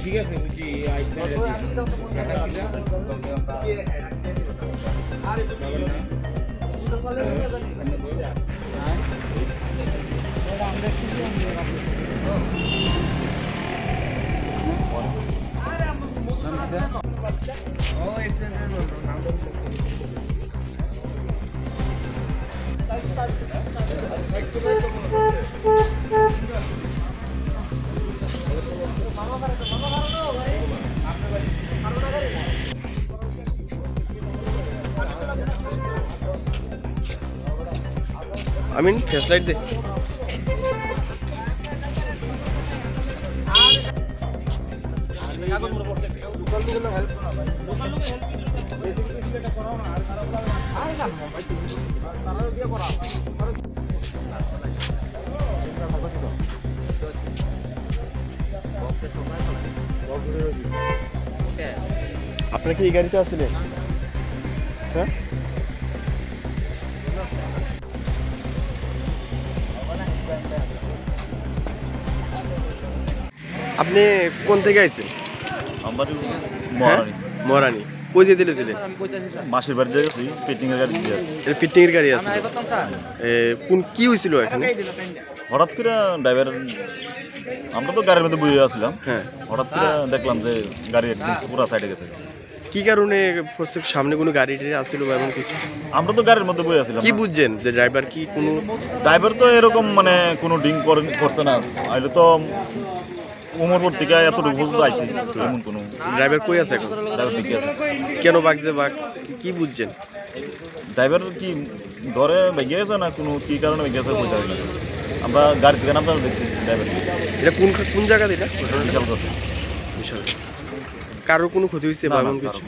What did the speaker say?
ঠিক আছে আমিন ফ্ল্যাশলাইট দে। আপনারা কি এই গাড়িতে আসছিলেন? হ্যাঁ, আপনি কোন থেকে আইছেন? মহারানী। কই যেতে দিয়েছিলেন? মাসির বাড়ি গেছি, পিটনিং এর গাড়ি দিয়ে। এটা ফিটিং এর গাড়ি আছে। কোন কি হয়েছিল এখানে? হঠাৎ করে ড্রাইভার, আমরা তো গাড়ির মধ্যে বসে আসছিলাম, হ্যাঁ, হঠাৎ করে দেখলাম যে গাড়ি একদম পুরো সাইডে গেছে। কি কারণে সামনে কোনো গাড়ি আসছিল বা এমন কিছু? আমরা তো গাড়ির মধ্যে বসে আসছিলাম। কি বুঝছেন যে ড্রাইভার কি কোনো? ড্রাইভার তো এরকম মানে কোনো ড্রিঙ্ক করছে না, আইলে তো উমরপুর থেকে এতটুকু পর্যন্ত আইসি, এমন কোনো। ড্রাইভার কই আছে এখন? ড্রাইভার ঠিকই আছে। কেন বাগছে বাঘ কি বুঝছেন? ড্রাইভার কি ধরে বেগে গেছে না কোনো কি কারণে বেগে গেছে বুঝতে পারি না। আমরা গাড়ি থেকে নামতে দেখছি ড্রাইভার। এটা কোন জায়গা? এটা বিশাল কথা। বিশাল। কারোর কোনো ক্ষতি হয়েছে বা এমন কিছু?